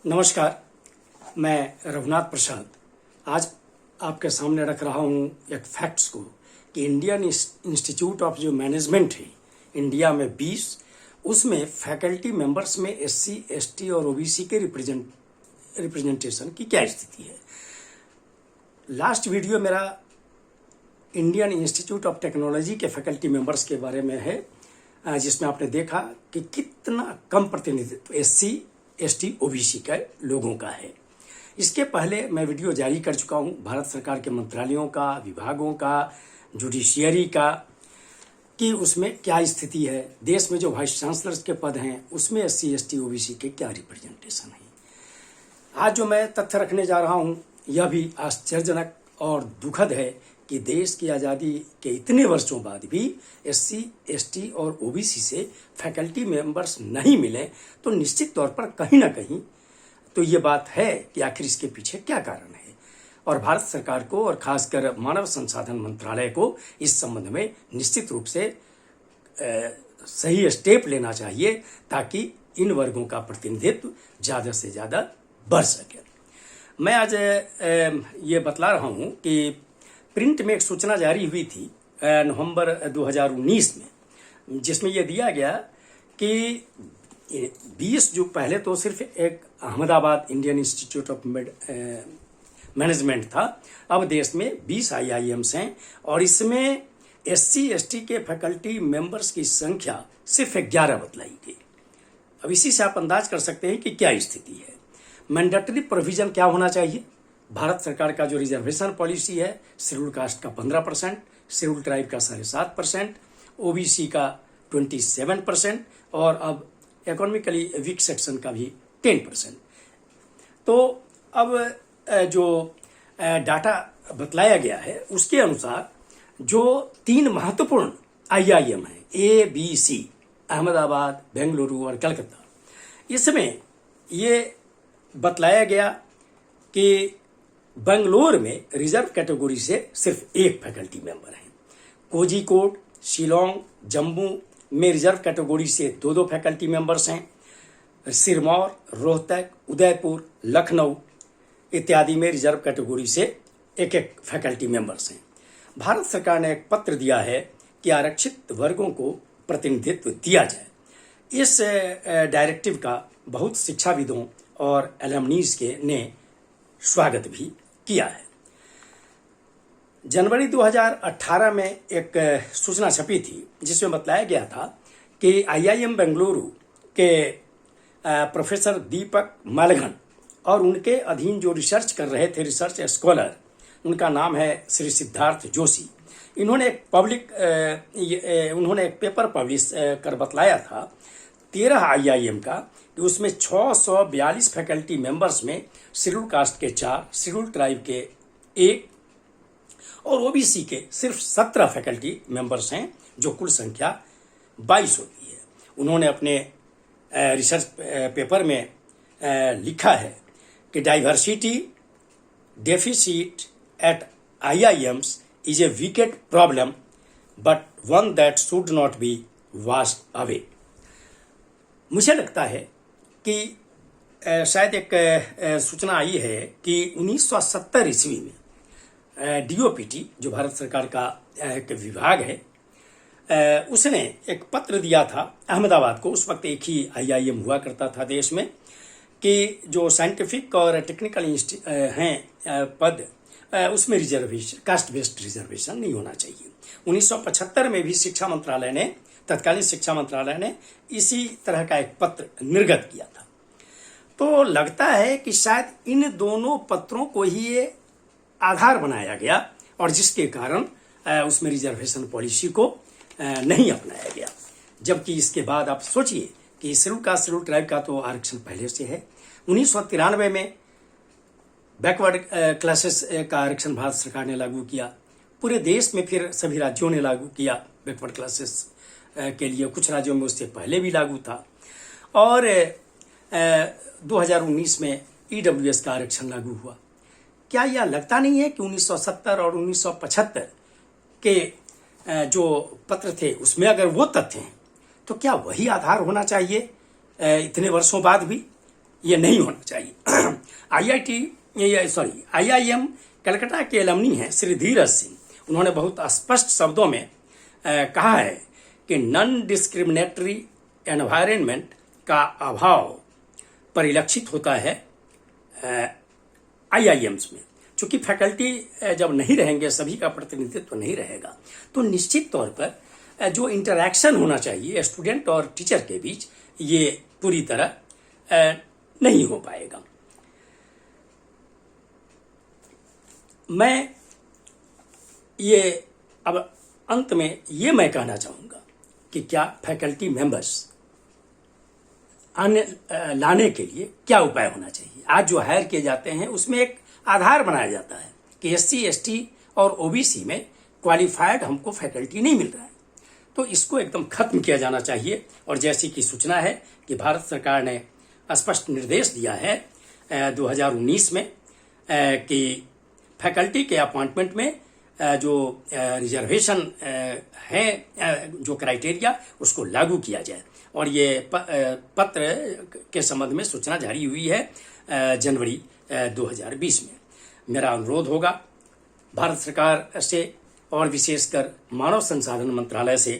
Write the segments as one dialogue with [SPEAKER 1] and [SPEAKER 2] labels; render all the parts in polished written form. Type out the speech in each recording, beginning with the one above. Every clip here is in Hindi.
[SPEAKER 1] नमस्कार, मैं रघुनाथ प्रसाद आज आपके सामने रख रहा हूँ एक फैक्ट्स को कि इंडियन इंस्टीट्यूट ऑफ जो मैनेजमेंट है इंडिया में 20, उसमें फैकल्टी मेंबर्स में एससी, एसटी और ओबीसी के रिप्रेजेंटेशन की क्या स्थिति है। लास्ट वीडियो मेरा इंडियन इंस्टीट्यूट ऑफ टेक्नोलॉजी के फैकल्टी मेंबर्स के बारे में है, जिसमें आपने देखा कि कितना कम प्रतिनिधित्व एससी, एसटी, ओबीसी के लोगों का है। इसके पहले मैं वीडियो जारी कर चुका हूं भारत सरकार के मंत्रालयों का, विभागों का, जुडिशियरी का, कि उसमें क्या स्थिति है। देश में जो वाइस चांसलर्स के पद हैं उसमें एससी, एसटी, ओबीसी के क्या रिप्रेजेंटेशन है। आज जो मैं तथ्य रखने जा रहा हूं यह भी आश्चर्यजनक और दुखद है कि देश की आज़ादी के इतने वर्षों बाद भी एससी, एसटी और ओबीसी से फैकल्टी मेंबर्स नहीं मिले, तो निश्चित तौर पर कहीं ना कहीं तो ये बात है कि आखिर इसके पीछे क्या कारण है। और भारत सरकार को और खासकर मानव संसाधन मंत्रालय को इस संबंध में निश्चित रूप से सही स्टेप लेना चाहिए ताकि इन वर्गों का प्रतिनिधित्व ज़्यादा से ज़्यादा बढ़ सके। मैं आज ये बतला रहा हूँ कि प्रिंट में एक सूचना जारी हुई थी नवंबर 2019 में, जिसमें यह दिया गया कि 20 जो पहले तो सिर्फ एक Ahmedabad Indian institute of management था, अब देश में 20 IIMs हैं और इसमें एससी, एसटी के फैकल्टी मेंबर्स की संख्या सिर्फ 11 बतलाई गई। अब इसी से आप अंदाज कर सकते हैं कि क्या स्थिति है। मैंडेटरी प्रोविजन क्या होना चाहिए। भारत सरकार का जो रिजर्वेशन पॉलिसी है, शेड्यूल कास्ट का 15%, शेड्यूल ट्राइब का 7.5%, ओबीसी का 27% और अब इकोनॉमिकली वीक सेक्शन का भी 10%। तो अब जो डाटा बतलाया गया है उसके अनुसार जो 3 महत्वपूर्ण IIM हैं, ABC, अहमदाबाद, बेंगलुरु और कलकत्ता, इसमें ये बतलाया गया कि बेंगलोर में रिजर्व कैटेगरी से सिर्फ 1 फैकल्टी मेंबर हैं। कोझिकोड, शिलोंग, जम्मू में रिजर्व कैटेगरी से 2 फैकल्टी मेंबर्स हैं। सिरमौर, रोहतक, उदयपुर, लखनऊ इत्यादि में रिजर्व कैटेगरी से 1 फैकल्टी मेंबर्स हैं। भारत सरकार ने एक पत्र दिया है कि आरक्षित वर्गों को प्रतिनिधित्व दिया जाए। इस डायरेक्टिव का बहुत शिक्षाविदों और एलमनीज ने स्वागत भी किया है। जनवरी 2018 में एक सूचना छपी थी जिसमें बतलाया गया था कि IIM बेंगलुरु के प्रोफेसर दीपक मालघन और उनके अधीन जो रिसर्च कर रहे थे रिसर्च स्कॉलर, उनका नाम है श्री सिद्धार्थ जोशी, उन्होंने एक पेपर पब्लिश कर बतलाया था 13 IIM का कि उसमें 642 फैकल्टी मेंबर्स में शेड्यूल कास्ट के 4, शेड्यूल ट्राइब के 1 और ओबीसी के सिर्फ 17 फैकल्टी मेंबर्स हैं, जो कुल संख्या 22 होती है। उन्होंने अपने रिसर्च पेपर में लिखा है कि diversity deficit at IIMs is a wicked problem but one that should not be washed away. मुझे लगता है कि शायद एक सूचना आई है कि 1970 ईस्वी में DOPT जो भारत सरकार का एक विभाग है, उसने एक पत्र दिया था अहमदाबाद को। उस वक्त एक ही IIM हुआ करता था देश में, कि जो साइंटिफिक और टेक्निकल हैं पद, उसमें रिजर्वेशन, कास्ट बेस्ड रिजर्वेशन नहीं होना चाहिए। 1975 में भी शिक्षा मंत्रालय ने, तत्कालीन शिक्षा मंत्रालय ने इसी तरह का एक पत्र निर्गत किया था। तो लगता है कि शायद इन दोनों पत्रों को ही ये आधार बनाया गया और जिसके कारण उसमें रिजर्वेशन पॉलिसी को नहीं अपनाया गया। जबकि इसके बाद आप सोचिए कि शेड्यूल कास्ट, शेड्यूल ट्राइब का तो आरक्षण पहले से है। 1993 में बैकवर्ड क्लासेस का आरक्षण भारत सरकार ने लागू किया। पूरे देश में फिर सभी राज्यों ने लागू किया बैकवर्ड क्लासेस के लिए। कुछ राज्यों में उससे पहले भी लागू था। और 2019 में EWS का आरक्षण लागू हुआ। क्या यह लगता नहीं है कि 1970 और 1975 के जो पत्र थे उसमें अगर वो तथ्य हैं तो क्या वही आधार होना चाहिए इतने वर्षों बाद भी? ये नहीं होना चाहिए। IIM कलकत्ता के एलमनी हैं श्री धीरज सिंह, उन्होंने बहुत स्पष्ट शब्दों में कहा है कि नॉन डिस्क्रिमिनेटरी एनवायरनमेंट का अभाव परिलक्षित होता है IIMs में। चूंकि फैकल्टी जब नहीं रहेंगे, सभी का प्रतिनिधित्व नहीं रहेगा, तो निश्चित तौर पर जो इंटरैक्शन होना चाहिए स्टूडेंट और टीचर के बीच, ये पूरी तरह नहीं हो पाएगा। मैं ये अब अंत में ये मैं कहना चाहूँगा कि क्या फैकल्टी मेंबर्स लाने के लिए क्या उपाय होना चाहिए। आज जो हायर किए जाते हैं उसमें एक आधार बनाया जाता है कि SC ST और OBC में क्वालिफाइड हमको फैकल्टी नहीं मिल रहा है, तो इसको एकदम खत्म किया जाना चाहिए। और जैसी कि सूचना है कि भारत सरकार ने स्पष्ट निर्देश दिया है 2019 में कि फैकल्टी के अपॉइंटमेंट में जो रिजर्वेशन है, जो क्राइटेरिया, उसको लागू किया जाए। और ये पत्र के संबंध में सूचना जारी हुई है जनवरी 2020 में। मेरा अनुरोध होगा भारत सरकार से और विशेषकर मानव संसाधन मंत्रालय से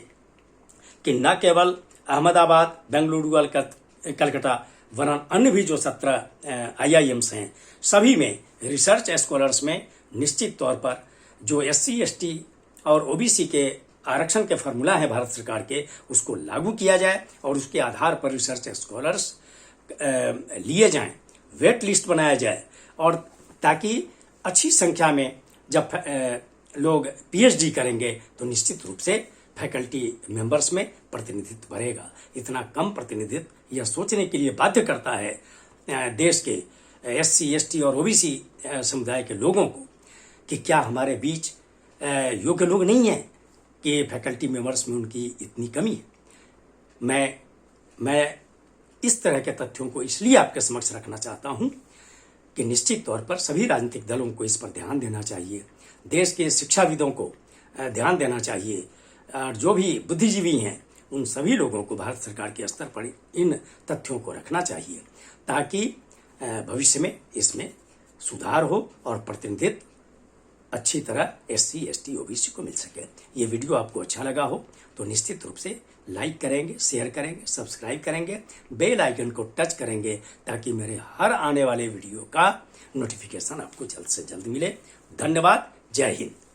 [SPEAKER 1] कि न केवल अहमदाबाद, बेंगलुरु, कलकत्ता वरन अन्य भी जो 17 IIMs हैं, सभी में रिसर्च स्कॉलर्स में निश्चित तौर पर जो SC ST और OBC के आरक्षण के फार्मूला है भारत सरकार के, उसको लागू किया जाए और उसके आधार पर रिसर्च स्कॉलर्स लिए जाएं, वेट लिस्ट बनाया जाए, और ताकि अच्छी संख्या में जब लोग PhD करेंगे तो निश्चित रूप से फैकल्टी मेंबर्स में प्रतिनिधित्व बढ़ेगा। इतना कम प्रतिनिधित्व यह सोचने के लिए बाध्य करता है देश के SC ST और OBC समुदाय के लोगों को कि क्या हमारे बीच योग्य लोग नहीं हैं कि फैकल्टी मेंबर्स में उनकी इतनी कमी है। मैं इस तरह के तथ्यों को इसलिए आपके समक्ष रखना चाहता हूं कि निश्चित तौर पर सभी राजनीतिक दलों को इस पर ध्यान देना चाहिए, देश के शिक्षाविदों को ध्यान देना चाहिए, और जो भी बुद्धिजीवी हैं उन सभी लोगों को भारत सरकार के स्तर पर इन तथ्यों को रखना चाहिए, ताकि भविष्य में इसमें सुधार हो और प्रतिनिधित्व अच्छी तरह SC ST OBC को मिल सके। ये वीडियो आपको अच्छा लगा हो तो निश्चित रूप से लाइक करेंगे, शेयर करेंगे, सब्सक्राइब करेंगे, बेल आइकन को टच करेंगे, ताकि मेरे हर आने वाले वीडियो का नोटिफिकेशन आपको जल्द से जल्द मिले। धन्यवाद। जय हिंद।